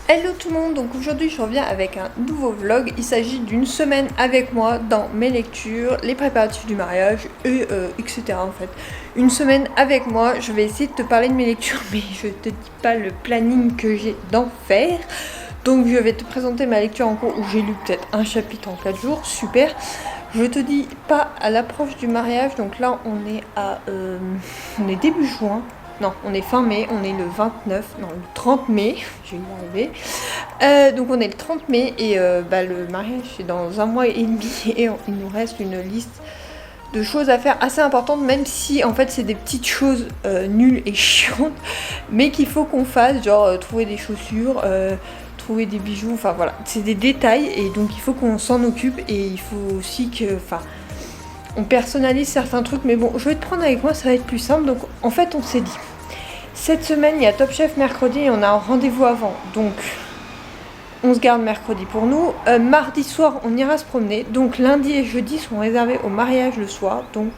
Hello tout le monde, donc aujourd'hui je reviens avec un nouveau vlog. Il s'agit d'une semaine avec moi dans mes lectures, les préparatifs du mariage et etc. en fait. Une semaine avec moi, je vais essayer de te parler de mes lectures mais je te dis pas le planning que j'ai d'en faire. Donc je vais te présenter ma lecture en cours où j'ai lu peut-être un chapitre en 4 jours, super. Je te dis pas à l'approche du mariage, donc là on est début juin. Non, on est fin mai, on est le 29, non le 30 mai, j'ai y arriver. Donc on est le 30 mai et le mariage c'est dans un mois et demi et il nous reste une liste de choses à faire assez importantes, même si en fait c'est des petites choses nulles et chiantes, mais qu'il faut qu'on fasse, genre trouver des chaussures, trouver des bijoux, enfin voilà, c'est des détails et donc il faut qu'on s'en occupe et il faut aussi que, on personnalise certains trucs, mais bon, je vais te prendre avec moi, ça va être plus simple. Donc en fait, on s'est dit, cette semaine, il y a Top Chef mercredi et on a un rendez-vous avant. Donc on se garde mercredi pour nous. Mardi soir, on ira se promener. Donc lundi et jeudi sont réservés au mariage le soir. Donc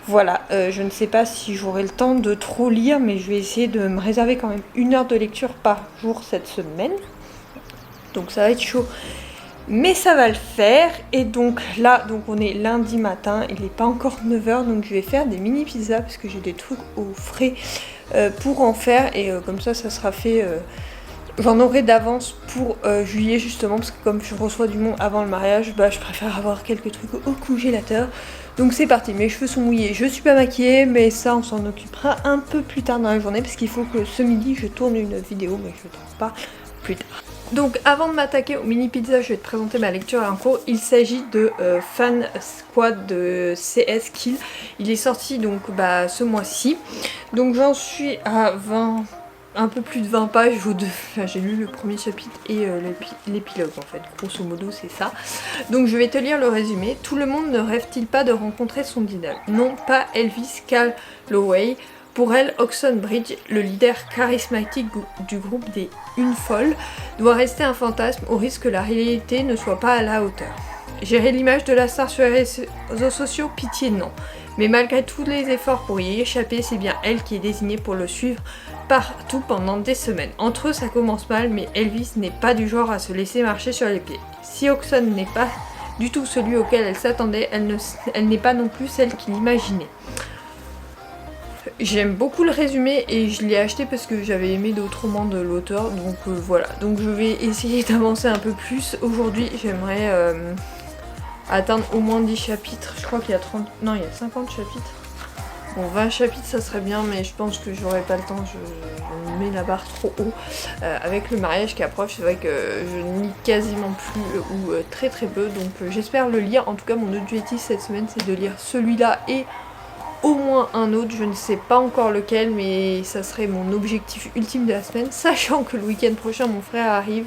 voilà, je ne sais pas si j'aurai le temps de trop lire, mais je vais essayer de me réserver quand même 1 heure de lecture par jour cette semaine. Donc ça va être chaud. Mais ça va le faire, et donc là, on est lundi matin, il n'est pas encore 9h, donc je vais faire des mini pizzas parce que j'ai des trucs au frais pour en faire, et comme ça sera fait, j'en aurai d'avance pour juillet justement, parce que comme je reçois du monde avant le mariage, je préfère avoir quelques trucs au congélateur. Donc c'est parti, mes cheveux sont mouillés, je suis pas maquillée, mais ça on s'en occupera un peu plus tard dans la journée, parce qu'il faut que ce midi je tourne une vidéo, mais je ne tourne pas plus tard. Donc avant de m'attaquer aux mini pizzas, je vais te présenter ma lecture en cours. Il s'agit de Fan Squad de CS Kill. Il est sorti donc ce mois-ci. Donc j'en suis à 20, un peu plus de 20 pages. J'ai lu le premier chapitre et l'épilogue en fait. Grosso modo c'est ça. Donc je vais te lire le résumé. Tout le monde ne rêve-t-il pas de rencontrer son idole? Non, pas Elvis Calloway. Pour elle, Oxenbridge, le leader charismatique du groupe des Une Folle, doit rester un fantasme au risque que la réalité ne soit pas à la hauteur. Gérer l'image de la star sur les réseaux sociaux, pitié non. Mais malgré tous les efforts pour y échapper, c'est bien elle qui est désignée pour le suivre partout pendant des semaines. Entre eux, ça commence mal, mais Elvis n'est pas du genre à se laisser marcher sur les pieds. Si Oxen n'est pas du tout celui auquel elle s'attendait, elle n'est pas non plus celle qu'il imaginait. J'aime beaucoup le résumé et je l'ai acheté parce que j'avais aimé d'autres romans de l'auteur, donc voilà. Donc je vais essayer d'avancer un peu plus. Aujourd'hui j'aimerais atteindre au moins 10 chapitres, je crois qu'il y a 30... Non, il y a 50 chapitres. Bon, 20 chapitres ça serait bien, mais je pense que j'aurai pas le temps, je mets la barre trop haut. Avec le mariage qui approche, c'est vrai que je lis quasiment plus ou très très peu, donc j'espère le lire. En tout cas mon objectif cette semaine c'est de lire celui-là et au moins un autre, je ne sais pas encore lequel, mais ça serait mon objectif ultime de la semaine, sachant que le week-end prochain mon frère arrive,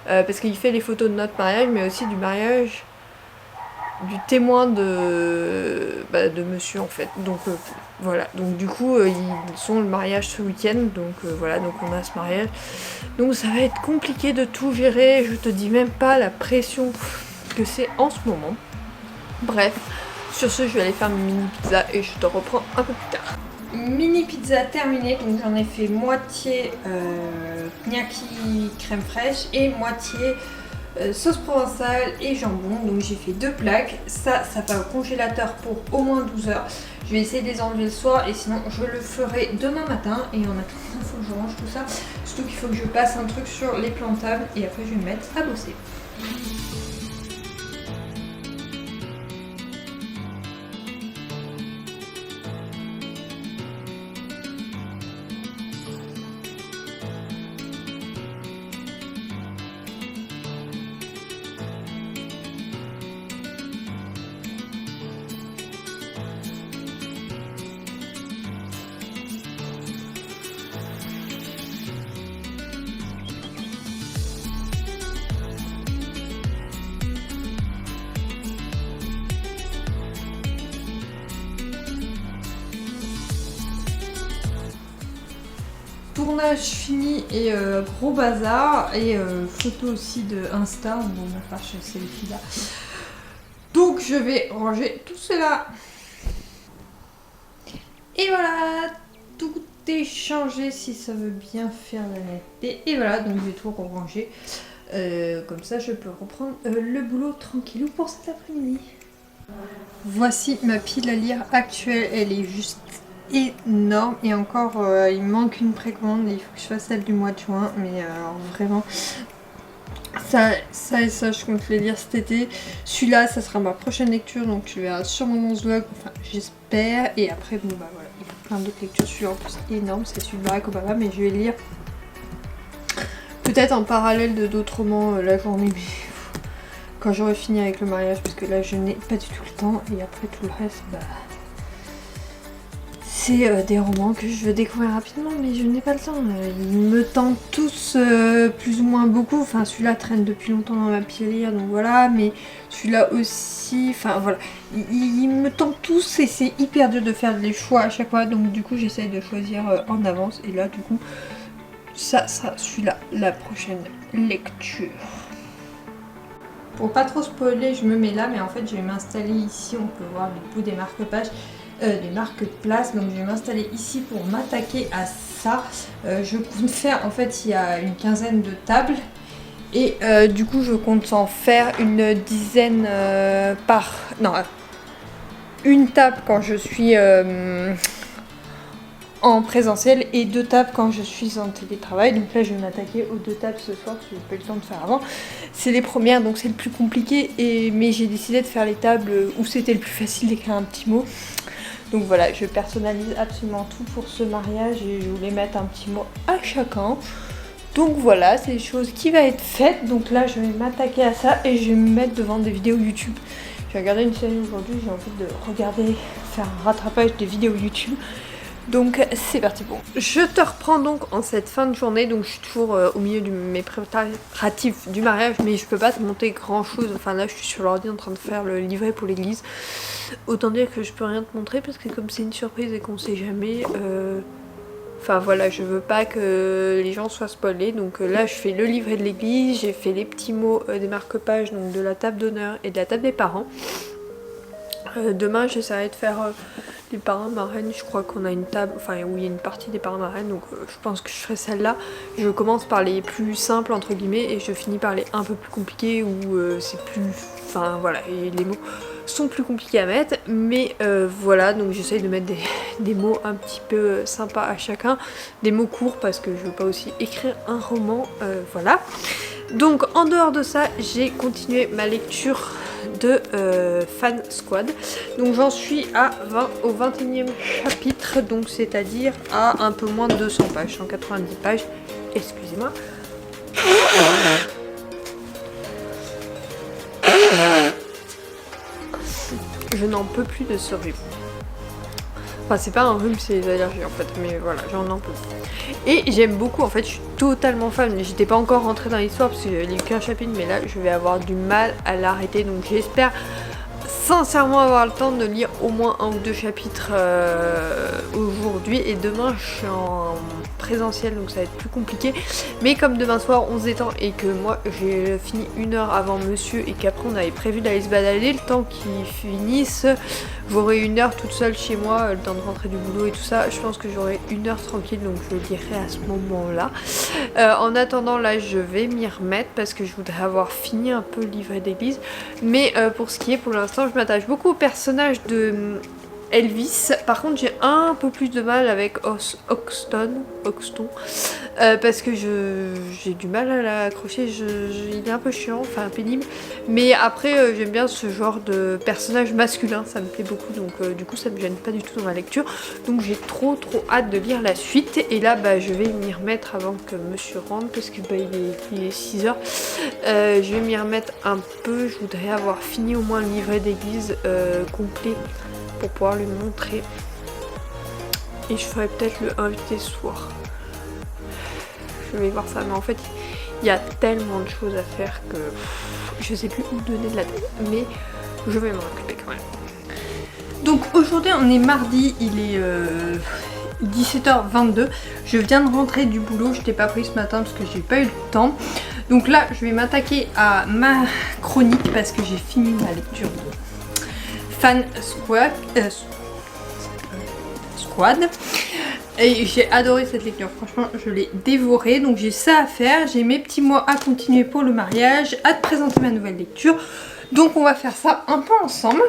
parce qu'il fait les photos de notre mariage, mais aussi du mariage du témoin de monsieur en fait. Donc voilà, donc du coup ils sont le mariage ce week-end, donc voilà, donc on a ce mariage. Donc ça va être compliqué de tout gérer, je te dis même pas la pression que c'est en ce moment. Bref. Sur ce, je vais aller faire mes mini pizzas et je te reprends un peu plus tard. Mini pizza terminée, donc j'en ai fait moitié gnocchi crème fraîche et moitié sauce provençale et jambon. Donc j'ai fait 2 plaques, ça va au congélateur pour au moins 12 heures. Je vais essayer de les enlever le soir et sinon je le ferai demain matin. Et en attendant, il faut que je range tout ça. Surtout qu'il faut que je passe un truc sur les plantables et après je vais me mettre à bosser. Tournage fini et gros bazar et photo aussi de Insta, bon ma page selfie là. Donc je vais ranger tout cela. Et voilà, tout échanger si ça veut bien faire la netteté. Et voilà, donc je vais tout ranger. Comme ça, je peux reprendre le boulot tranquillou pour cet après-midi. Voici ma pile à lire actuelle. Elle est juste énorme. Et encore, il me manque une précommande. Il faut que je fasse celle du mois de juin. Mais alors, vraiment... Ça et ça, je compte les lire cet été. Celui-là, ça sera ma prochaine lecture, donc tu verras sûrement mon vlog, enfin j'espère. Et après, bon bah voilà, il y a plein d'autres lectures. Celui-là en plus énorme, c'est celui de Barack Obama, mais je vais lire peut-être en parallèle de d'autres romans la journée, mais quand j'aurai fini avec le mariage, parce que là je n'ai pas du tout le temps. Et après tout le reste, bah... c'est des romans que je veux découvrir rapidement, mais je n'ai pas le temps. Ils me tentent tous plus ou moins beaucoup. Enfin, celui-là traîne depuis longtemps dans ma pile à lire, donc voilà. Mais celui-là aussi, enfin voilà. Ils me tentent tous et c'est hyper dur de faire des choix à chaque fois. Donc du coup, j'essaye de choisir en avance. Et là, du coup, ça sera celui-là, la prochaine lecture. Pour pas trop spoiler, je me mets là, mais en fait, je vais m'installer ici. On peut voir du coup des marque-pages. Des marques de place, donc je vais m'installer ici pour m'attaquer à ça. Je compte faire, en fait il y a une quinzaine de tables et du coup je compte en faire une dizaine une table quand je suis en présentiel et 2 tables quand je suis en télétravail. Donc là je vais m'attaquer aux 2 tables ce soir parce que j'ai pas eu le temps de faire avant. C'est les premières, donc c'est le plus compliqué, mais j'ai décidé de faire les tables où c'était le plus facile d'écrire un petit mot. Donc voilà, je personnalise absolument tout pour ce mariage et je voulais mettre un petit mot à chacun. Donc voilà, c'est une chose qui va être faite. Donc là, je vais m'attaquer à ça et je vais me mettre devant des vidéos YouTube. J'ai regardé une série aujourd'hui, j'ai envie de regarder, faire un rattrapage des vidéos YouTube. Donc c'est parti. Bon, je te reprends donc en cette fin de journée. Donc je suis toujours au milieu de mes préparatifs du mariage, mais je peux pas te monter grand chose. Enfin là je suis sur l'ordi en train de faire le livret pour l'église. Autant dire que je peux rien te montrer parce que comme c'est une surprise et qu'on sait jamais, enfin voilà, je veux pas que les gens soient spoilés. Donc là je fais le livret de l'église, j'ai fait les petits mots des marque-pages, donc de la table d'honneur et de la table des parents. Demain j'essaierai de faire les parents marraines. Je crois qu'on a une table, enfin où il y a une partie des parents marraines, donc je pense que je ferai celle-là. Je commence par les plus simples entre guillemets et je finis par les un peu plus compliqués où c'est plus, enfin voilà, et les mots sont plus compliqués à mettre, mais voilà, donc j'essaye de mettre des mots un petit peu sympas à chacun, des mots courts parce que je veux pas aussi écrire un roman, voilà. Donc en dehors de ça, j'ai continué ma lecture de Fan Squad. Donc j'en suis au 21e chapitre, donc c'est-à-dire à un peu moins de 200 pages, 190 pages, excusez-moi. Je n'en peux plus de ce rhume. Enfin c'est pas un rhume, c'est les allergies en fait, mais voilà, j'en peux plus. Et j'aime beaucoup, en fait je suis totalement fan, mais j'étais pas encore rentrée dans l'histoire parce que j'avais lu qu'un chapitre, mais là je vais avoir du mal à l'arrêter, donc j'espère sincèrement avoir le temps de lire au moins 1 ou 2 chapitres aujourd'hui. Et demain je suis en présentiel, donc ça va être plus compliqué, mais comme demain soir on se détend et que moi j'ai fini 1 heure avant monsieur et qu'après on avait prévu d'aller se balader, le temps qu'ils finissent j'aurai 1 heure toute seule chez moi, le temps de rentrer du boulot et tout ça. Je pense que j'aurai 1 heure tranquille, donc je lirai à ce moment là. En attendant là je vais m'y remettre parce que je voudrais avoir fini un peu le livret d'église, mais pour ce qui est, pour l'instant je m'attache beaucoup au personnage de Elvis. Par contre j'ai un peu plus de mal avec Hoxton, parce que j'ai du mal à l'accrocher, il est un peu chiant, enfin pénible, mais après j'aime bien ce genre de personnage masculin, ça me plaît beaucoup, donc du coup ça me gêne pas du tout dans ma lecture, donc j'ai trop hâte de lire la suite. Et là je vais m'y remettre avant que monsieur rentre parce que il est 6h. Je vais m'y remettre un peu, je voudrais avoir fini au moins le livret d'église complet pour pouvoir lui montrer, et je ferai peut-être le invité ce soir. Je vais voir ça, mais en fait il y a tellement de choses à faire que je sais plus où donner de la tête, mais je vais m'en occuper quand même. Donc aujourd'hui on est mardi, il est 17h22, je viens de rentrer du boulot, je t'ai pas pris ce matin parce que j'ai pas eu le temps. Donc là je vais m'attaquer à ma chronique parce que j'ai fini ma lecture de Fan Squad. Et j'ai adoré cette lecture, franchement je l'ai dévorée. Donc j'ai ça à faire, j'ai mes petits mois à continuer pour le mariage, à te présenter ma nouvelle lecture. Donc on va faire ça un peu ensemble.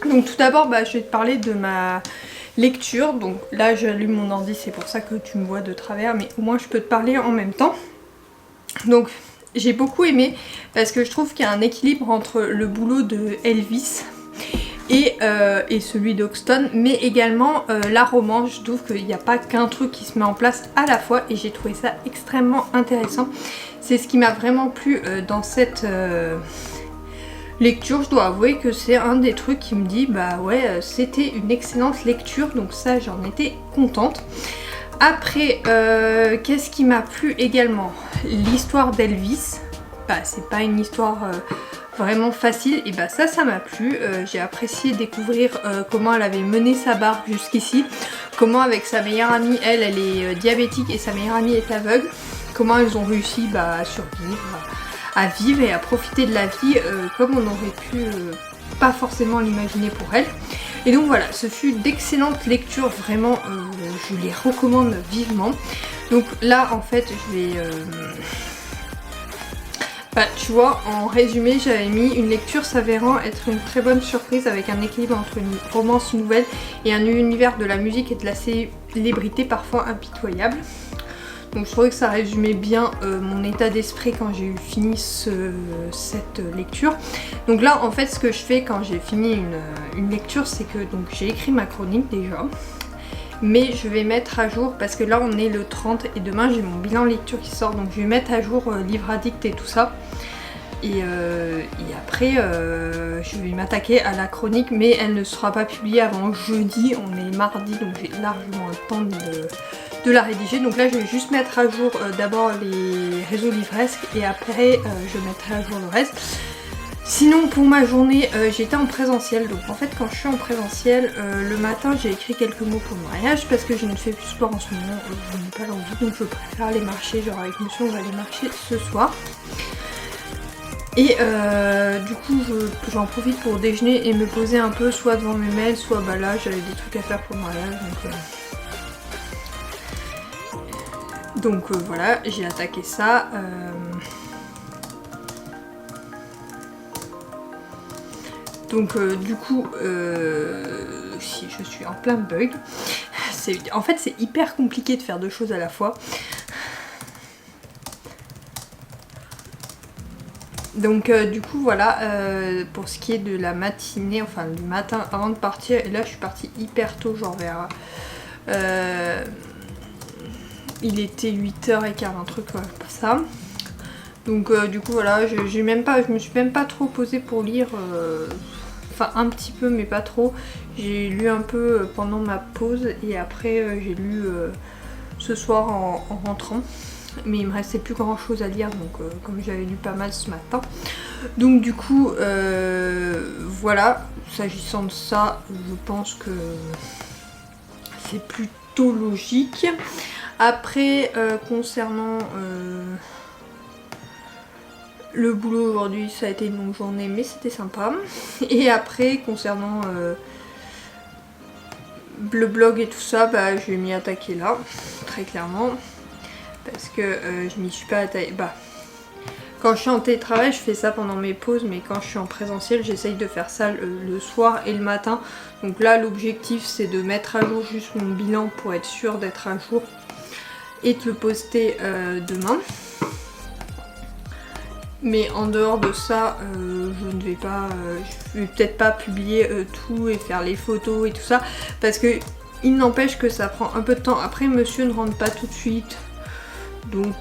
Donc tout d'abord je vais te parler de ma lecture. Donc là j'allume mon ordi, c'est pour ça que tu me vois de travers, mais au moins je peux te parler en même temps. Donc j'ai beaucoup aimé parce que je trouve qu'il y a un équilibre entre le boulot de Elvis et celui d'Hoxton, mais également la romance. Je trouve qu'il n'y a pas qu'un truc qui se met en place à la fois et j'ai trouvé ça extrêmement intéressant. C'est ce qui m'a vraiment plu dans cette lecture. Je dois avouer que c'est un des trucs qui me dit bah ouais c'était une excellente lecture, donc ça j'en étais contente. Après qu'est-ce qui m'a plu également? L'histoire d'Elvis. Bah c'est pas une histoire vraiment facile, et bah ça m'a plu. J'ai apprécié découvrir comment elle avait mené sa barque jusqu'ici, comment avec sa meilleure amie, elle est diabétique et sa meilleure amie est aveugle, comment ils ont réussi à survivre, à vivre et à profiter de la vie comme on aurait pu pas forcément l'imaginer pour elle. Et donc voilà, ce fut d'excellentes lectures, vraiment je les recommande vivement. Donc là en fait je vais... tu vois, en résumé, j'avais mis une lecture s'avérant être une très bonne surprise avec un équilibre entre une romance nouvelle et un univers de la musique et de la célébrité parfois impitoyable. Donc je trouvais que ça résumait bien mon état d'esprit quand j'ai eu fini cette lecture. Donc là en fait ce que je fais quand j'ai fini une lecture, c'est que donc j'ai écrit ma chronique déjà. Mais je vais mettre à jour, parce que là on est le 30 et demain j'ai mon bilan lecture qui sort, donc je vais mettre à jour livre addict et tout ça. Et après je vais m'attaquer à la chronique, mais elle ne sera pas publiée avant jeudi, on est mardi donc j'ai largement le temps de la rédiger. Donc là je vais juste mettre à jour d'abord les réseaux livresques et après je mettrai à jour le reste. Sinon pour ma journée j'étais en présentiel, donc en fait quand je suis en présentiel le matin j'ai écrit quelques mots pour le mariage parce que je ne fais plus sport en ce moment, je n'ai pas l'envie, donc je préfère aller marcher, genre avec monsieur on va aller marcher ce soir. Et du coup j'en profite pour déjeuner et me poser un peu soit devant mes mails, soit là j'avais des trucs à faire pour le mariage, donc voilà, j'ai attaqué ça. Donc du coup, si je suis en plein bug, en fait c'est hyper compliqué de faire deux choses à la fois. Donc du coup voilà, pour ce qui est de la matinée, enfin du matin avant de partir, et là je suis partie hyper tôt, genre vers... il était 8h15, un truc comme ça. Donc du coup voilà, je me suis même pas trop posée pour lire... Enfin un petit peu mais pas trop. J'ai lu un peu pendant ma pause et après j'ai lu ce soir en rentrant. Mais il me restait plus grand chose à lire, donc comme j'avais lu pas mal ce matin. Donc du coup voilà, s'agissant de ça, je pense que c'est plutôt logique. Après concernant... le boulot aujourd'hui, ça a été une longue journée, mais c'était sympa. Et après, concernant le blog et tout ça, je vais m'y attaquer là, très clairement. Parce que je m'y suis pas attaquée. Quand je suis en télétravail, je fais ça pendant mes pauses, mais quand je suis en présentiel, j'essaye de faire ça le soir et le matin. Donc là, l'objectif, c'est de mettre à jour juste mon bilan pour être sûr d'être à jour et de le poster demain. Mais en dehors de ça, je ne vais pas, je vais peut-être pas publier tout et faire les photos et tout ça, parce que il n'empêche que ça prend un peu de temps. Après, monsieur ne rentre pas tout de suite, donc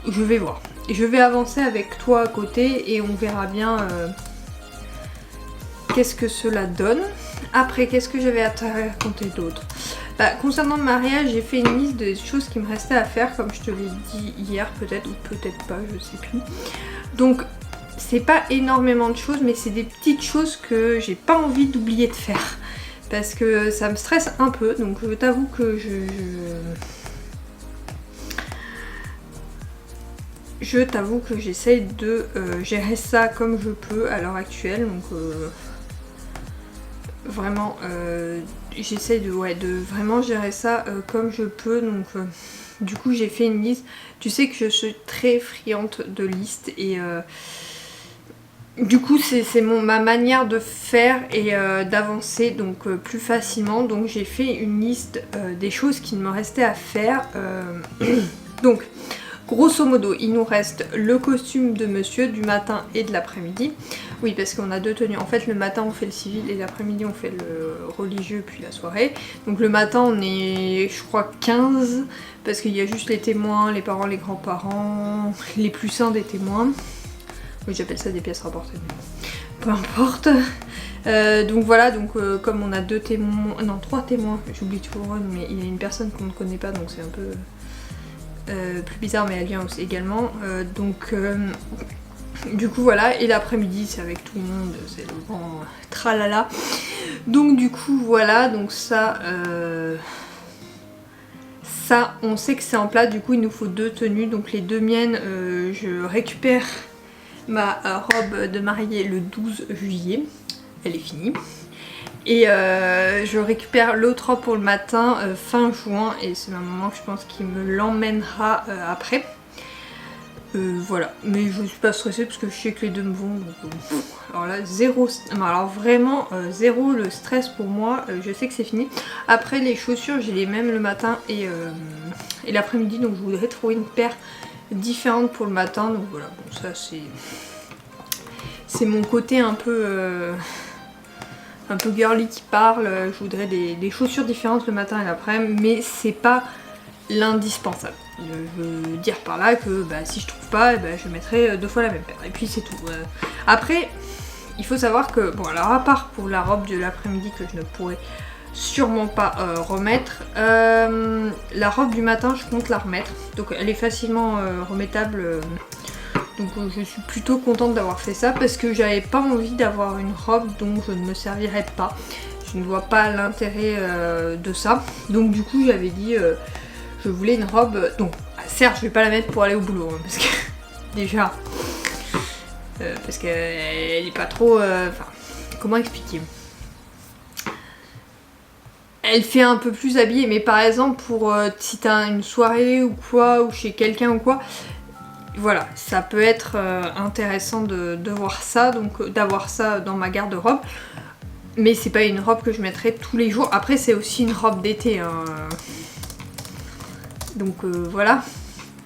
je vais voir. Je vais avancer avec toi à côté et on verra bien qu'est-ce que cela donne. Après, qu'est-ce que j'avais à te raconter d'autre? Concernant le mariage, j'ai fait une liste des choses qui me restaient à faire, comme je te l'ai dit hier, peut-être ou peut-être pas, je sais plus. Donc c'est pas énormément de choses, mais c'est des petites choses que j'ai pas envie d'oublier de faire, parce que ça me stresse un peu. Donc je t'avoue que je t'avoue que j'essaye de gérer ça comme je peux à l'heure actuelle. Donc vraiment j'essaie de, ouais, de vraiment gérer ça comme je peux. Donc du coup j'ai fait une liste. Tu sais que je suis très friande de listes et du coup c'est ma manière de faire et d'avancer donc plus facilement. Donc j'ai fait une liste des choses qui me restaient à faire. Donc grosso modo il nous reste le costume de monsieur du matin et de l'après-midi. Oui, parce qu'on a deux tenues. En fait, le matin on fait le civil et l'après-midi on fait le religieux puis la soirée. Donc le matin on est, je crois, 15 parce qu'il y a juste les témoins, les parents, les grands-parents, les plus sains des témoins. Oui, j'appelle ça des pièces rapportées, mais peu importe. Donc voilà, donc comme on a deux témoins, non 3 témoins, j'oublie toujours un, mais il y a une personne qu'on ne connaît pas, donc c'est un peu plus bizarre, mais elle vient aussi également. Du coup voilà, et l'après-midi c'est avec tout le monde, c'est le grand tralala. Donc du coup voilà, donc ça on sait que c'est en place. Du coup il nous faut 2 tenues, donc les 2 miennes, je récupère ma robe de mariée le 12 juillet, elle est finie. Et je récupère l'autre robe pour le matin fin juin, et c'est ma maman, je pense, qui me l'emmènera après. Voilà, mais je suis pas stressée parce que je sais que les deux me vont. Donc, alors là, zéro, alors vraiment zéro le stress pour moi. Je sais que c'est fini. Après les chaussures, j'ai les mêmes le matin et l'après-midi, donc je voudrais trouver une paire différente pour le matin. Donc voilà, bon ça c'est mon côté un peu girly qui parle. Je voudrais des chaussures différentes le matin et l'après-midi, mais c'est pas l'indispensable. Je veux dire par là que bah, si je trouve pas, bah, je mettrai 2 fois la même paire. Et puis c'est tout. Après, il faut savoir que, bon alors à part pour la robe de l'après-midi que je ne pourrais sûrement pas remettre, la robe du matin je compte la remettre. Donc elle est facilement remettable. Donc je suis plutôt contente d'avoir fait ça parce que j'avais pas envie d'avoir une robe dont je ne me servirais pas. Je ne vois pas l'intérêt de ça. Donc du coup j'avais dit... je voulais une robe, donc certes je vais pas la mettre pour aller au boulot, hein, parce que déjà, parce qu'elle est pas trop, enfin, comment expliquer, elle fait un peu plus habillée, mais par exemple pour si t'as une soirée ou quoi, ou chez quelqu'un ou quoi, voilà, ça peut être intéressant de voir ça, donc d'avoir ça dans ma garde-robe, mais c'est pas une robe que je mettrai tous les jours. Après c'est aussi une robe d'été, hein. Donc voilà,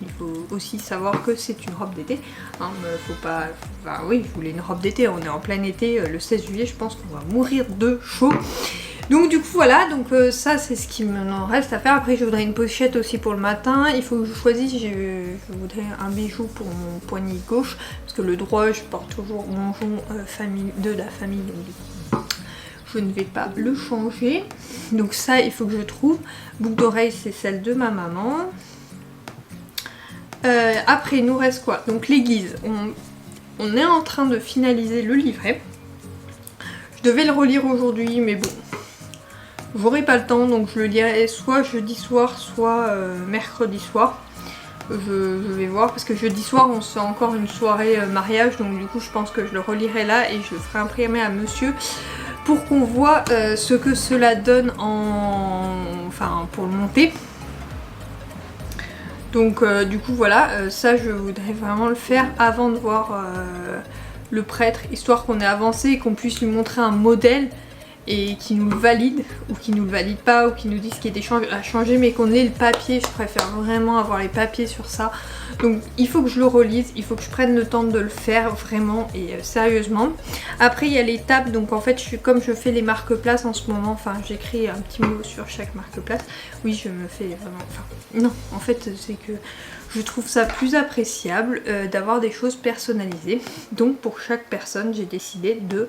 il faut aussi savoir que c'est une robe d'été, hein, faut pas... Enfin oui, je voulais une robe d'été, on est en plein été, le 16 juillet, je pense qu'on va mourir de chaud. Donc du coup voilà, donc ça c'est ce qui me reste à faire. Après je voudrais une pochette aussi pour le matin, il faut que je choisisse, je voudrais un bijou pour mon poignet gauche, parce que le droit je porte toujours mon jonc de la famille, donc du coup je ne vais pas le changer. Donc ça il faut que je trouve. Boucle d'oreille c'est celle de ma maman. Après il nous reste quoi? Donc l'aiguise, on est en train de finaliser le livret. Je devais le relire aujourd'hui mais bon, j'aurai pas le temps, donc je le lirai soit jeudi soir soit mercredi soir. Je vais voir, parce que jeudi soir on se fait encore une soirée mariage, donc du coup je pense que je le relirai là et je le ferai imprimer à monsieur pour qu'on voit ce que cela donne enfin pour le monter. Donc du coup voilà, ça je voudrais vraiment le faire avant de voir le prêtre, histoire qu'on ait avancé et qu'on puisse lui montrer un modèle et qu'il nous le valide, ou qu'il nous le valide pas, ou qu'il nous dise qu'il y a des à changer, mais qu'on ait le papier. Je préfère vraiment avoir les papiers sur ça. Donc il faut que je le relise, il faut que je prenne le temps de le faire vraiment et sérieusement. Après il y a l'étape, donc en fait comme je fais les marque-places en ce moment, enfin j'écris un petit mot sur chaque marque-place. Oui, je me fais vraiment... Enfin non, en fait c'est que je trouve ça plus appréciable d'avoir des choses personnalisées. Donc pour chaque personne j'ai décidé de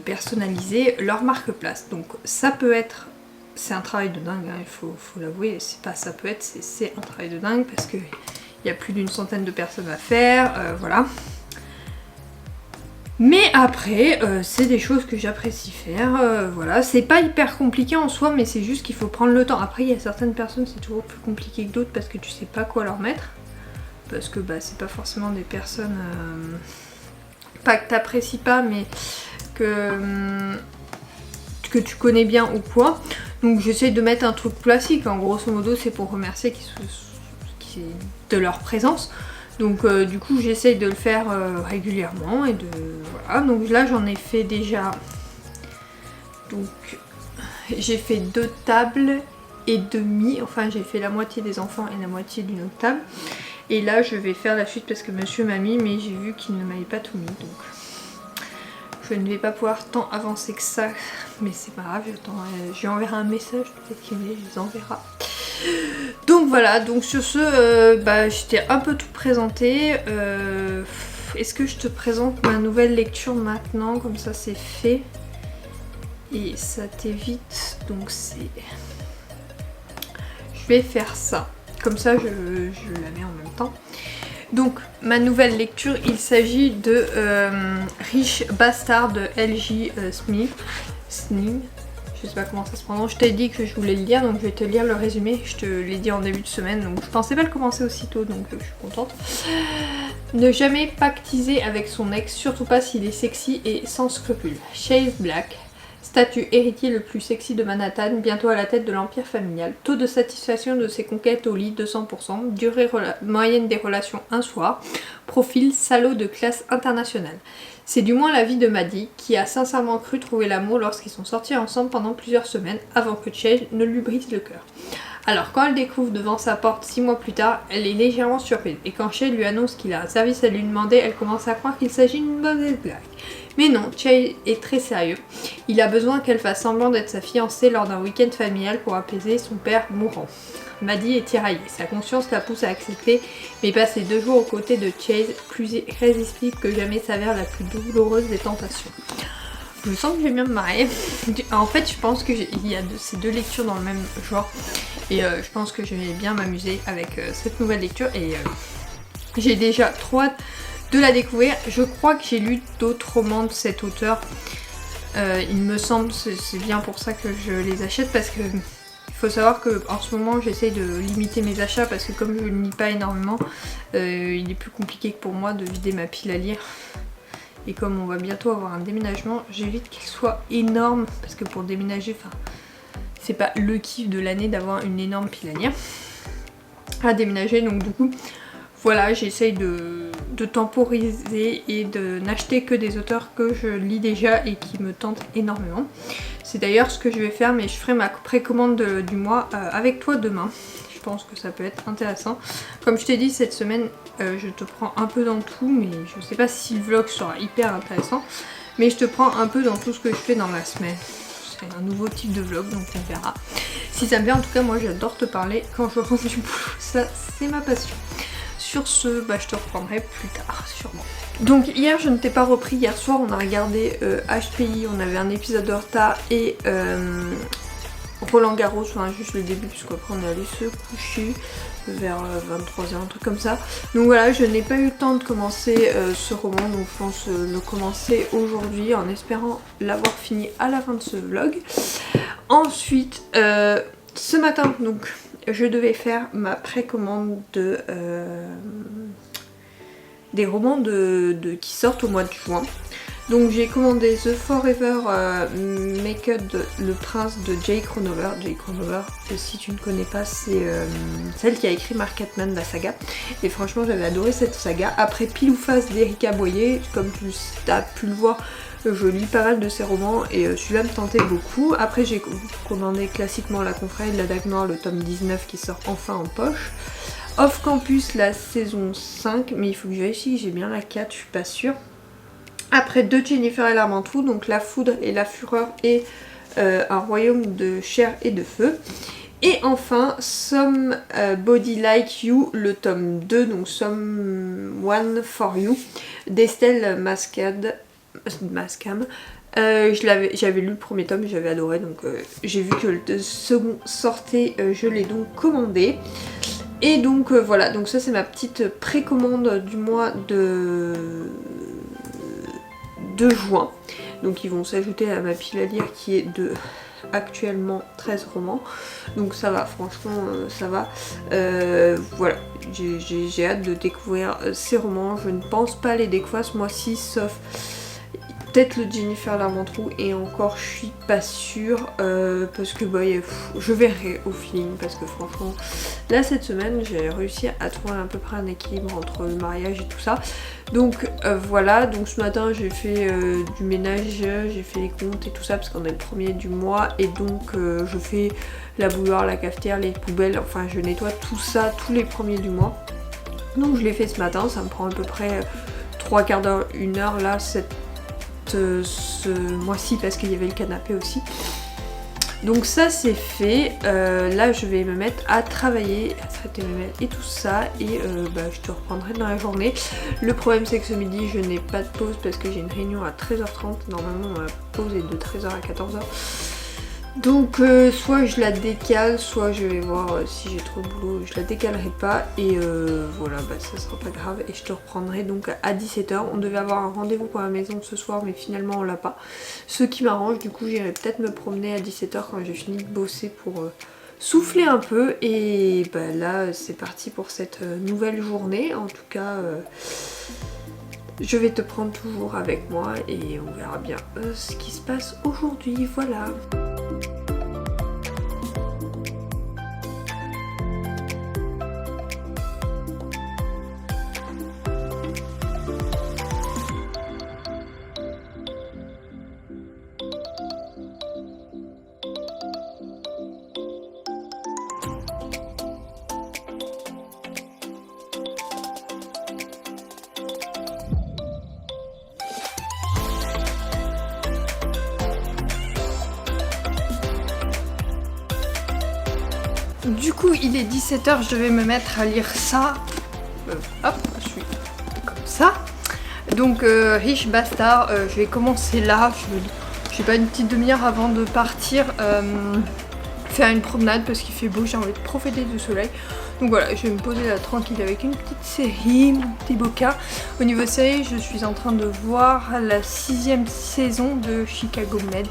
personnaliser leur marque-place. Donc ça peut être, c'est un travail de dingue, hein, il faut l'avouer, c'est pas ça peut être, c'est un travail de dingue parce que il y a plus d'une centaine de personnes à faire, voilà. Mais après, c'est des choses que j'apprécie faire, voilà. C'est pas hyper compliqué en soi, mais c'est juste qu'il faut prendre le temps. Après, il y a certaines personnes, c'est toujours plus compliqué que d'autres parce que tu sais pas quoi leur mettre. Parce que bah, c'est pas forcément des personnes... pas que t'apprécies pas, mais que que tu connais bien ou quoi. Donc j'essaie de mettre un truc classique, en grosso modo c'est pour remercier de leur présence. Donc du coup j'essaye de le faire régulièrement et de voilà. Donc là j'en ai fait déjà. Donc j'ai fait 2 tables et demi. Enfin j'ai fait la moitié des enfants et la moitié d'une autre table. Et là je vais faire la suite parce que monsieur m'a mis, mais j'ai vu qu'il ne m'avait pas tout mis. Donc je ne vais pas pouvoir tant avancer que ça. Mais c'est pas grave, je lui enverrai un message, peut-être qu'il les enverra. Donc voilà, donc sur ce, je t'ai un peu tout présenté. Est-ce que je te présente ma nouvelle lecture maintenant? Comme ça c'est fait. Et ça t'évite, donc c'est... Je vais faire ça. Comme ça je la mets en même temps. Donc ma nouvelle lecture, il s'agit de Rich Bastard de L.J. Smith. Je sais pas comment ça se prononce. Je t'ai dit que je voulais le lire, donc je vais te lire le résumé. Je te l'ai dit en début de semaine, donc je pensais pas le commencer aussitôt, donc je suis contente. Ne jamais pactiser avec son ex, surtout pas s'il est sexy et sans scrupules. Chase Black, statut héritier le plus sexy de Manhattan, bientôt à la tête de l'empire familial. Taux de satisfaction de ses conquêtes au lit 200%, durée moyenne des relations un soir, profil salaud de classe internationale. C'est du moins l'avis de Maddie, qui a sincèrement cru trouver l'amour lorsqu'ils sont sortis ensemble pendant plusieurs semaines, avant que Chase ne lui brise le cœur. Alors quand elle découvre devant sa porte 6 mois plus tard, elle est légèrement surprise, et quand Chase lui annonce qu'il a un service à lui demander, elle commence à croire qu'il s'agit d'une mauvaise blague. Mais non, Chase est très sérieux. Il a besoin qu'elle fasse semblant d'être sa fiancée lors d'un week-end familial pour apaiser son père mourant. Maddie est tiraillée, sa conscience la pousse à accepter, mais passer 2 jours aux côtés de Chase, plus irrésistible que jamais, s'avère la plus douloureuse des tentations. Je sens que je vais bien me marrer. En fait, je pense qu'il y a ces 2 lectures dans le même genre, et je pense que je vais bien m'amuser avec cette nouvelle lecture, et j'ai déjà trop hâte de la découvrir. Je crois que j'ai lu d'autres romans de cet auteur. Il me semble, c'est bien pour ça que je les achète, parce que il faut savoir que en ce moment j'essaye de limiter mes achats parce que comme je ne lis pas énormément, il est plus compliqué que pour moi de vider ma pile à lire. Et comme on va bientôt avoir un déménagement, j'évite qu'il soit énorme parce que pour déménager, c'est pas le kiff de l'année d'avoir une énorme pile à lire à déménager. Donc du coup, voilà, j'essaye de temporiser et de n'acheter que des auteurs que je lis déjà et qui me tentent énormément. C'est d'ailleurs ce que je vais faire, mais je ferai ma précommande du mois avec toi demain. Je pense que ça peut être intéressant. Comme je t'ai dit, cette semaine, je te prends un peu dans tout, mais je sais pas si le vlog sera hyper intéressant. Mais je te prends un peu dans tout ce que je fais dans la semaine. C'est un nouveau type de vlog, donc on verra. Si ça me plaît, en tout cas, moi j'adore te parler quand je rentre du boulot. Ça, c'est ma passion. Sur ce, je te reprendrai plus tard, sûrement. Donc hier, je ne t'ai pas repris. Hier soir, on a regardé HPI, on avait un épisode de retard, et Roland Garros, juste le début, puisqu'après on est allé se coucher vers 23h, un truc comme ça. Donc voilà, je n'ai pas eu le temps de commencer ce roman, donc je pense le commencer aujourd'hui en espérant l'avoir fini à la fin de ce vlog. Ensuite, ce matin, donc je devais faire ma précommande des romans qui sortent au mois de juin. Donc j'ai commandé The Forever Maker, Le Prince de Jay Kronover. Jay Kronover, si tu ne connais pas, c'est celle qui a écrit Mark Catman, la saga. Et franchement, j'avais adoré cette saga. Après Pile ou Face d'Erika Boyer, comme tu as pu le voir, je lis pas mal de ses romans et celui-là me tentait beaucoup. Après j'ai commandé classiquement La Confrérie de la Dague Noire, le tome 19 qui sort enfin en poche. Off Campus, la saison 5, mais il faut que je vérifie que j'ai bien la 4, je suis pas sûre. Après de Jennifer et l'Armentrou, donc La Foudre et la Fureur et Un royaume de chair et de feu. Et enfin, Some Body Like You, le tome 2, donc Someone for You, d'Estelle Mascam. J'avais lu le premier tome, j'avais adoré, donc j'ai vu que le second sortait, je l'ai donc commandé. Et donc voilà, donc ça c'est ma petite précommande du mois de juin. Donc ils vont s'ajouter à ma pile à lire qui est de actuellement 13 romans. Donc ça va, franchement ça va. Voilà, j'ai hâte de découvrir ces romans. Je ne pense pas les découvrir ce mois-ci, sauf peut-être le Jennifer Lamantrou et encore je suis pas sûre parce que bah, je verrai au feeling parce que franchement là cette semaine j'ai réussi à trouver à peu près un équilibre entre le mariage et tout ça. Donc voilà, donc ce matin j'ai fait du ménage, j'ai fait les comptes et tout ça parce qu'on est le premier du mois et donc je fais la bouilloire, la cafetière, les poubelles, enfin je nettoie tout ça tous les premiers du mois. Donc je l'ai fait ce matin, ça me prend à peu près 3 quarts d'heure, 1 heure là ce mois-ci parce qu'il y avait le canapé aussi. Donc ça c'est fait, là je vais me mettre à travailler, à traiter mes mails et tout ça et je te reprendrai dans la journée. Le problème c'est que ce midi je n'ai pas de pause parce que j'ai une réunion à 13h30, normalement ma pause est de 13h à 14h. Donc soit je la décale, soit je vais voir si j'ai trop de boulot, je la décalerai pas et voilà, ça sera pas grave et je te reprendrai donc à 17h. On devait avoir un rendez-vous pour la maison ce soir mais finalement on l'a pas. Ce qui m'arrange, du coup j'irai peut-être me promener à 17h quand j'ai fini de bosser pour souffler un peu et là c'est parti pour cette nouvelle journée. En tout cas je vais te prendre toujours avec moi et on verra bien ce qui se passe aujourd'hui, voilà. Du coup il est 17h, je vais me mettre à lire ça. Hop, je suis comme ça. Donc Riche Bastard, je vais commencer là. Je sais pas, une petite demi-heure avant de partir faire une promenade parce qu'il fait beau, j'ai envie de profiter du soleil. Donc voilà, je vais me poser là tranquille avec une petite série, mon petit bokeh. Au niveau série, je suis en train de voir la 6e saison de Chicago Med.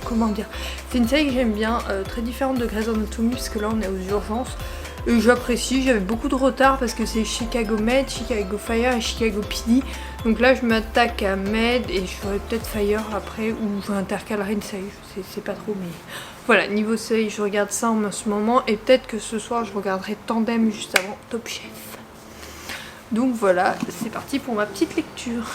Comment dire, c'est une série que j'aime bien, très différente de Grey's Anatomy parce que là on est aux urgences et j'apprécie. J'avais beaucoup de retard parce que c'est Chicago Med, Chicago Fire et Chicago PD, donc là je m'attaque à Med et je ferai peut-être Fire après ou j'intercalerai une série, je sais pas trop, mais voilà, niveau série je regarde ça en ce moment et peut-être que ce soir je regarderai Tandem juste avant Top Chef. Donc voilà, c'est parti pour ma petite lecture.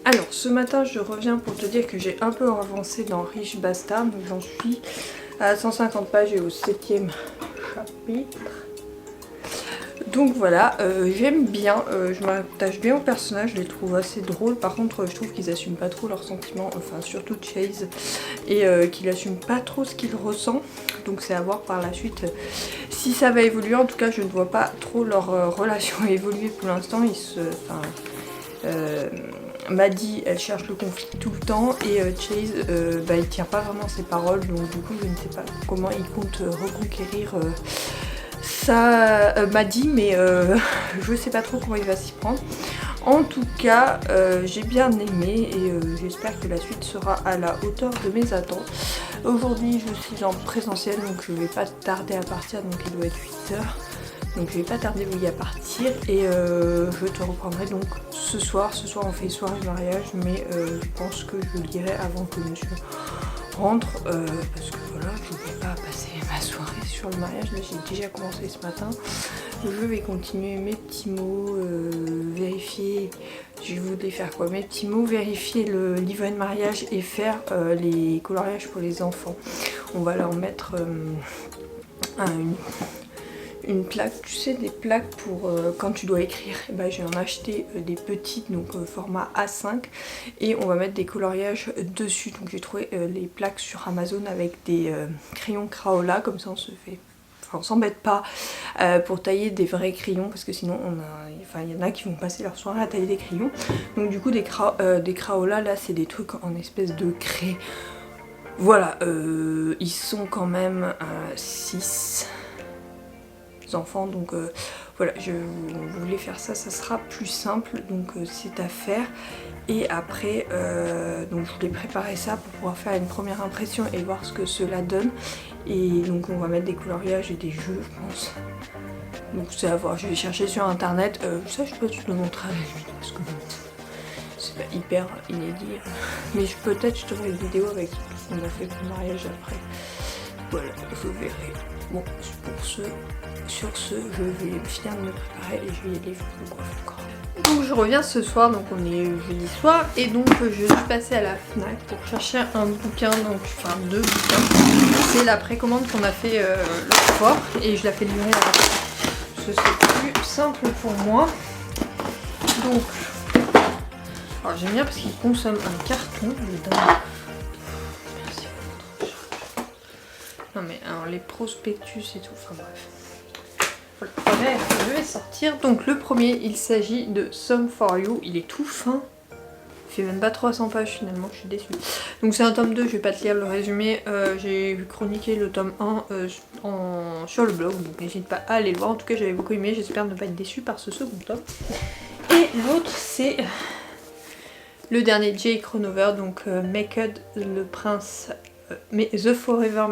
Alors ce matin je reviens pour te dire que j'ai un peu avancé dans Riche Bastard, donc j'en suis à 150 pages et au 7e chapitre. Donc voilà, j'aime bien, je m'attache bien au personnage, je les trouve assez drôles. Par contre je trouve qu'ils assument pas trop leurs sentiments, enfin surtout Chase, et qu'il assume pas trop ce qu'il ressent. Donc c'est à voir par la suite si ça va évoluer. En tout cas je ne vois pas trop leur relation évoluer pour l'instant. Maddie elle cherche le conflit tout le temps et Chase il tient pas vraiment ses paroles, donc du coup je ne sais pas comment il compte reconquérir ça m'a dit, mais je sais pas trop comment il va s'y prendre. En tout cas, j'ai bien aimé et j'espère que la suite sera à la hauteur de mes attentes. Aujourd'hui, je suis en présentiel, donc je vais pas tarder à partir, donc il doit être 8h. Donc je vais pas tarder à partir et je te reprendrai donc ce soir. Ce soir on fait soirée mariage, mais je pense que je lirai avant que monsieur rentre parce que voilà, je vais pas passer ma soirée sur le mariage. Là j'ai déjà commencé ce matin. Je vais continuer mes petits mots, vérifier. Je voulais faire quoi? Mes petits mots, vérifier le livret de mariage et faire les coloriages pour les enfants. On va leur mettre une plaque, tu sais, des plaques pour quand tu dois écrire. Et ben, j'ai en acheté des petites, donc format A5, et on va mettre des coloriages dessus. Donc j'ai trouvé les plaques sur Amazon avec des crayons Crayola, comme ça on s'embête pas pour tailler des vrais crayons, parce que sinon il y en a qui vont passer leur soirée à tailler des crayons. Donc du coup des Crayola là, c'est des trucs en espèce de craie. Voilà, ils sont quand même 6 enfants, donc voilà, je voulais faire ça, ça sera plus simple, donc c'est à faire. Et après donc je voulais préparer ça pour pouvoir faire une première impression et voir ce que cela donne. Et donc on va mettre des coloriages et des jeux, je pense. Donc c'est à voir, je vais chercher sur internet. Ça je peux te le montrer à la limite parce que c'est pas hyper inédit, mais peut-être je te ferai une vidéo avec ce qu'on a fait pour le mariage après. Voilà, je verrai. Bon, sur ce, je vais finir de me préparer et je vais y aller, je vous encore. Donc je reviens ce soir, donc on est jeudi soir, et donc je suis passée à la FNAC pour chercher un bouquin, donc enfin 2 bouquins. C'est la précommande qu'on a fait l'autre fois et je la fais livrer là-bas. C'est plus simple pour moi. Donc, alors j'aime bien parce qu'il consomme un carton, je le donne. Merci pour votre charge. Non mais alors les prospectus et tout, enfin bref. Voilà, je vais sortir. Donc le premier, il s'agit de Some For You. Il est tout fin. Il fait même pas 300 pages finalement, je suis déçue. Donc c'est un tome 2, je vais pas te lire le résumé. J'ai chroniqué le tome 1 sur le blog, donc n'hésite pas à aller le voir. En tout cas j'avais beaucoup aimé, j'espère ne pas être déçue par ce second tome. Et l'autre c'est le dernier Jay Cronover, donc Maked, le prince, The Forever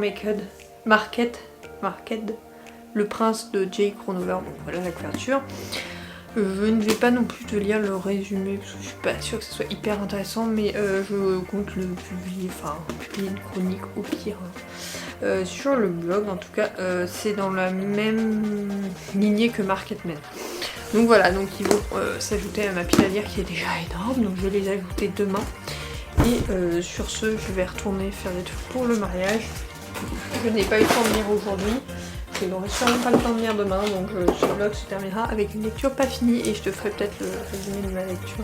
Market, le prince de Jay Cronover. Donc voilà la couverture. Je ne vais pas non plus te lire le résumé parce que je suis pas sûre que ce soit hyper intéressant, mais je compte le publier, enfin publier une chronique au pire sur le blog. En tout cas c'est dans la même lignée que Marketman. Donc voilà, donc ils vont s'ajouter à ma pile à lire qui est déjà énorme, donc je vais les ajouter demain. Et sur ce, je vais retourner faire des trucs pour le mariage. Je n'ai pas eu le temps de lire aujourd'hui. Je n'aurai sûrement pas le temps de lire demain, donc ce vlog se terminera avec une lecture pas finie et je te ferai peut-être le résumé de ma lecture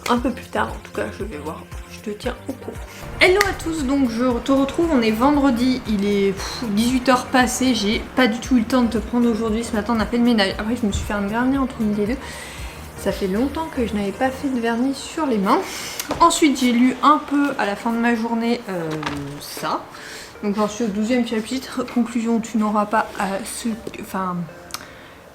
un peu plus tard. En tout cas, je vais voir, je te tiens au courant. Hello à tous, donc je te retrouve, on est vendredi, il est 18h passé, j'ai pas du tout eu le temps de te prendre aujourd'hui. Ce matin on a fait le ménage, après je me suis fait un vernis entre midi et deux. Ça fait longtemps que je n'avais pas fait de vernis sur les mains. Ensuite j'ai lu un peu à la fin de ma journée ça. Donc j'en suis au 12e chapitre. Conclusion, tu n'auras pas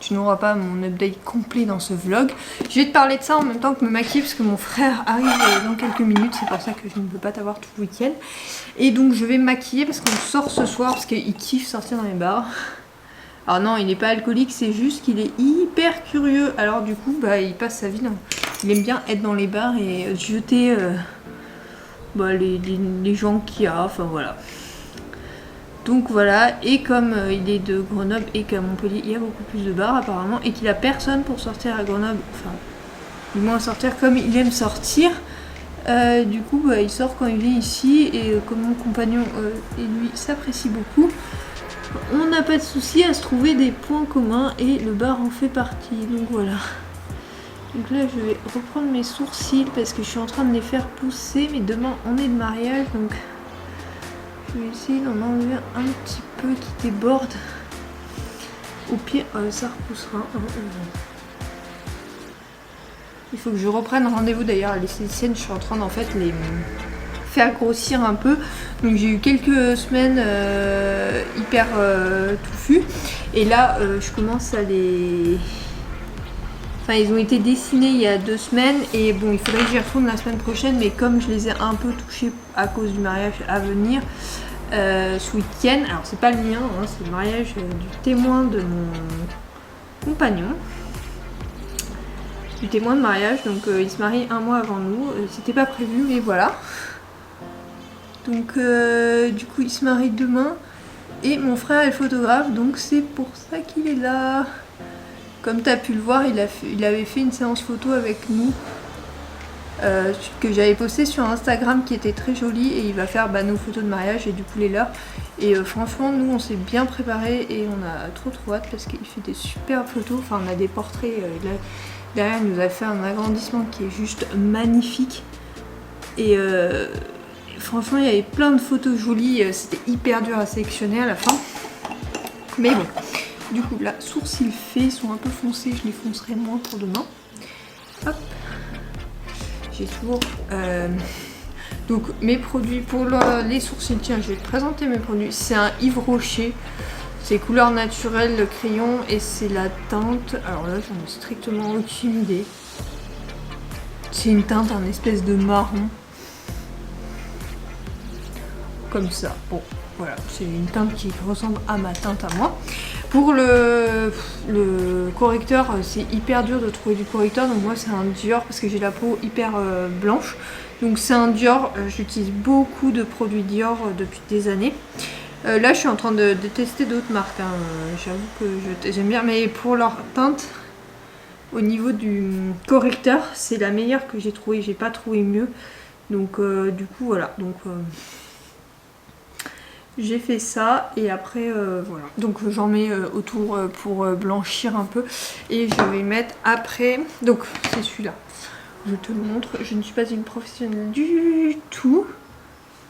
tu n'auras pas mon update complet dans ce vlog. Je vais te parler de ça en même temps que me maquiller parce que mon frère arrive dans quelques minutes. C'est pour ça que je ne peux pas t'avoir tout le week-end. Et donc je vais me maquiller parce qu'on sort ce soir parce qu'il kiffe sortir dans les bars. Alors non, il n'est pas alcoolique, c'est juste qu'il est hyper curieux. Alors du coup, bah, il passe sa vie dans... Il aime bien être dans les bars et jeter les gens qu'il y a, enfin voilà. Donc voilà, et comme il est de Grenoble et qu'à Montpellier il y a beaucoup plus de bars apparemment, et qu'il a personne pour sortir à Grenoble, enfin du moins sortir comme il aime sortir, du coup bah, il sort quand il vient ici, et comme mon compagnon et lui s'apprécient beaucoup, on n'a pas de souci à se trouver des points communs et le bar en fait partie, donc voilà. Donc là je vais reprendre mes sourcils parce que je suis en train de les faire pousser, mais demain on est de mariage, donc je vais essayer d'en enlever un petit peu qui déborde. Au pire, ça repoussera. Il faut que je reprenne rendez-vous d'ailleurs à l'esthéticienne. Je suis en train d'en fait faire grossir un peu. Donc j'ai eu quelques semaines hyper touffues. Et là, je commence à les... Enfin, ils ont été dessinés il y a 2 semaines et bon, il faudrait que j'y retourne la semaine prochaine, mais comme je les ai un peu touchés à cause du mariage à venir ce week-end, alors c'est pas le mien, hein, c'est le mariage du témoin de mon compagnon, du témoin de mariage, donc il se marie 1 mois avant nous, c'était pas prévu, mais voilà. Donc du coup, il se marie demain et mon frère est photographe, donc c'est pour ça qu'il est là. Comme tu as pu le voir, il avait fait une séance photo avec nous que j'avais posté sur Instagram qui était très jolie et il va faire nos photos de mariage et du coup les leurs. Et franchement, nous on s'est bien préparé et on a trop hâte parce qu'il fait des super photos. Enfin, on a des portraits. Là, derrière, il nous a fait un agrandissement qui est juste magnifique. Et franchement, il y avait plein de photos jolies. C'était hyper dur à sélectionner à la fin. Mais bon. Du coup, là, sourcils faits, ils sont un peu foncés, je les foncerai moins pour demain. Hop. J'ai toujours... Donc, mes produits pour les sourcils, tiens, je vais te présenter mes produits. C'est un Yves Rocher, c'est couleur naturelle, le crayon, et c'est la teinte... Alors là, j'en ai strictement aucune idée. C'est une teinte en espèce de marron. Comme ça, bon, voilà, c'est une teinte qui ressemble à ma teinte à moi. Pour le correcteur, c'est hyper dur de trouver du correcteur, donc moi c'est un Dior parce que j'ai la peau hyper blanche. Donc c'est un Dior, j'utilise beaucoup de produits Dior depuis des années. Là je suis en train de tester d'autres marques, hein. J'avoue que j'aime bien, mais pour leur teinte, au niveau du correcteur, c'est la meilleure que j'ai trouvée, j'ai pas trouvé mieux. Donc du coup voilà, donc... j'ai fait ça et après voilà, donc j'en mets autour pour blanchir un peu et je vais mettre après, donc c'est celui-là, je te le montre, je ne suis pas une professionnelle du tout,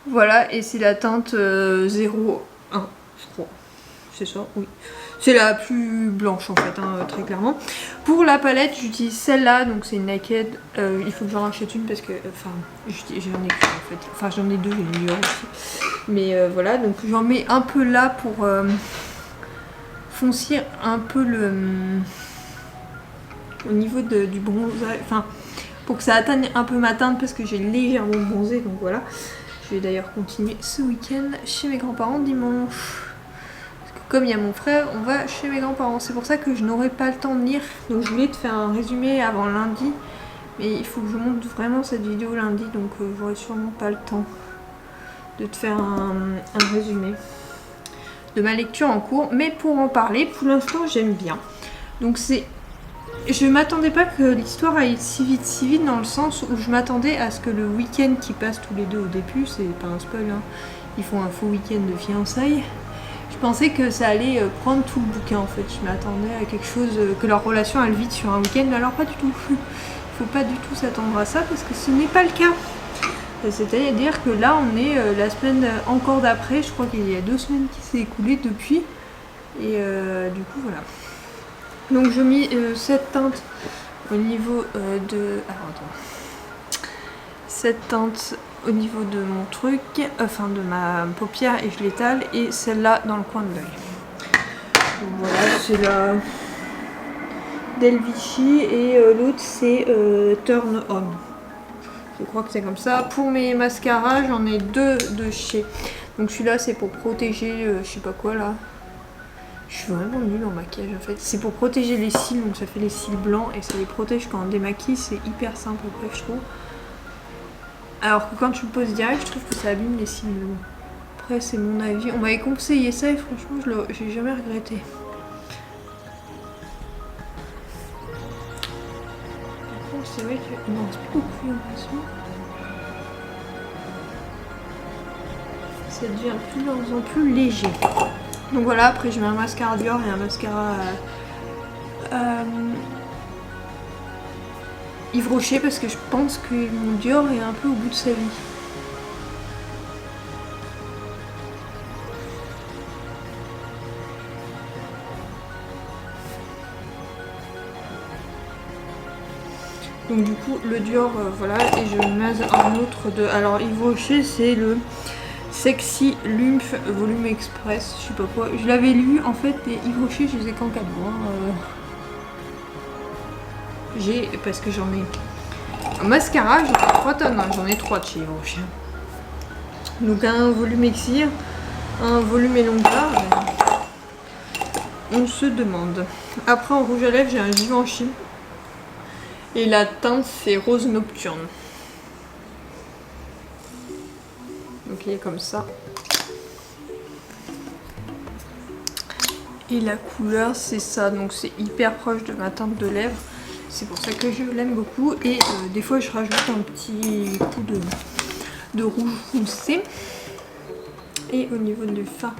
voilà, et c'est la teinte 01, je crois, c'est ça, oui, c'est la plus blanche en fait, hein, très clairement. Pour la palette j'utilise celle-là, donc c'est une Naked, il faut que j'en rachète une parce que, enfin, j'en ai qu'une en fait, enfin j'en ai deux, j'ai une Dior aussi. Mais voilà, donc j'en mets un peu là pour foncir un peu le au niveau du bronzage, enfin pour que ça atteigne un peu ma teinte parce que j'ai légèrement bronzé, donc voilà. Je vais d'ailleurs continuer ce week-end chez mes grands-parents dimanche. Parce que comme il y a mon frère, on va chez mes grands-parents. C'est pour ça que je n'aurai pas le temps de lire. Donc je voulais te faire un résumé avant lundi. Mais il faut que je monte vraiment cette vidéo lundi, donc j'aurai sûrement pas le temps de te faire un résumé de ma lecture en cours, mais pour en parler, pour l'instant j'aime bien. Donc c'est... Je m'attendais pas que l'histoire aille si vite dans le sens où je m'attendais à ce que le week-end qui passent tous les deux au début, c'est pas un spoil, hein, ils font un faux week-end de fiançailles. Je pensais que ça allait prendre tout le bouquin en fait, je m'attendais à quelque chose, que leur relation aille vite sur un week-end, mais alors pas du tout. Faut pas du tout s'attendre à ça parce que ce n'est pas le cas. C'est-à-dire que là on est la semaine encore d'après, je crois qu'il y a 2 semaines qui s'est écoulée depuis. Et du coup voilà. Donc je mis cette teinte au niveau de... Alors attends. Cette teinte au niveau de mon truc, enfin de ma paupière et je l'étale. Et celle-là dans le coin de l'œil. Donc voilà, c'est la Del Vichy et l'autre c'est Turn On. Je crois que c'est comme ça. Pour mes mascaras, j'en ai 2 de chez. Donc celui-là, c'est pour protéger, je sais pas quoi là. Je suis vraiment nulle en maquillage en fait. C'est pour protéger les cils, donc ça fait les cils blancs et ça les protège quand on démaquille. C'est hyper simple après, je trouve. Alors que quand tu le poses direct, je trouve que ça abîme les cils. Après, c'est mon avis. On m'avait conseillé ça et franchement, j'ai jamais regretté. C'est vrai que non, c'est plus beaucoup l'impression. Ça devient de plus en plus léger. Donc voilà, après je mets un mascara Dior et un mascara Yves Rocher parce que je pense que mon Dior est un peu au bout de sa vie. Donc du coup le Dior voilà, et je mets un autre de... Alors Yves Rocher, c'est le Sexy Lymph Volume Express, je sais pas quoi. Je l'avais lu en fait, et Yves Rocher je les ai qu'en 4 mois. J'ai, parce que j'en ai un mascara, j'en ai 3 tonnes, hein. J'en ai 3 de chez Yves Rocher. Donc un volume Exir, un volume Elongard, on se demande. Après en rouge à lèvres j'ai un Givenchy. Et la teinte c'est Rose Nocturne. Donc il est comme ça. Et la couleur c'est ça, donc c'est hyper proche de ma teinte de lèvres. C'est pour ça que je l'aime beaucoup. Et des fois je rajoute un petit coup de rouge foncé. Et au niveau du fard,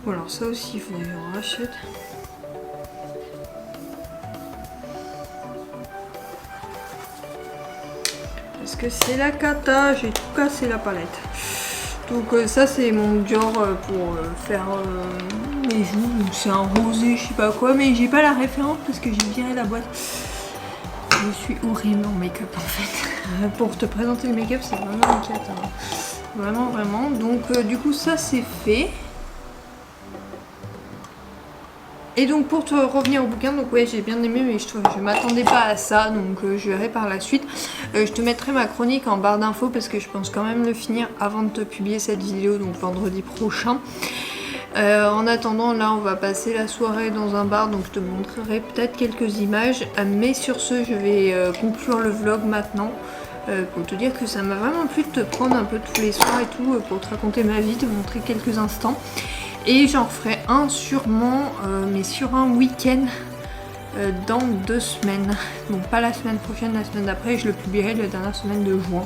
bon alors ça aussi il faudrait que je rachète. Parce que c'est la cata, j'ai tout cassé la palette. Donc ça c'est mon Dior pour faire mes joues. Donc c'est un rosé, je sais pas quoi, mais j'ai pas la référence parce que j'ai viré la boîte. Je suis horrible en make-up en fait. Pour te présenter le make-up c'est vraiment une cata. Hein. Vraiment, vraiment. Donc du coup ça c'est fait. Et donc pour te revenir au bouquin, donc ouais j'ai bien aimé mais je m'attendais pas à ça, donc je verrai par la suite. Je te mettrai ma chronique en barre d'infos parce que je pense quand même le finir avant de te publier cette vidéo, donc vendredi prochain. En attendant là on va passer la soirée dans un bar, donc je te montrerai peut-être quelques images. Mais sur ce je vais conclure le vlog maintenant. Pour te dire que ça m'a vraiment plu de te prendre un peu tous les soirs et tout pour te raconter ma vie, te montrer quelques instants. Et j'en ferai un sûrement, mais sur un week-end dans 2 semaines. Donc pas la semaine prochaine, la semaine d'après, je le publierai la dernière semaine de juin.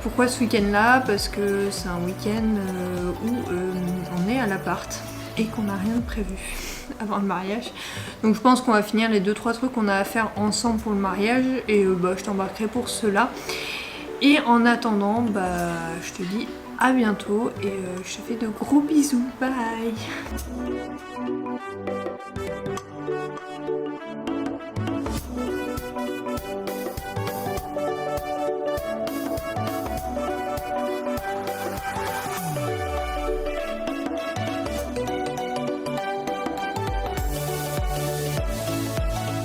Pourquoi ce week-end là? Parce que c'est un week-end où on est à l'appart et qu'on n'a rien de prévu avant le mariage. Donc je pense qu'on va finir les 2-3 trucs qu'on a à faire ensemble pour le mariage et je t'embarquerai pour cela. Et en attendant, je te dis à bientôt et je te fais de gros bisous. Bye.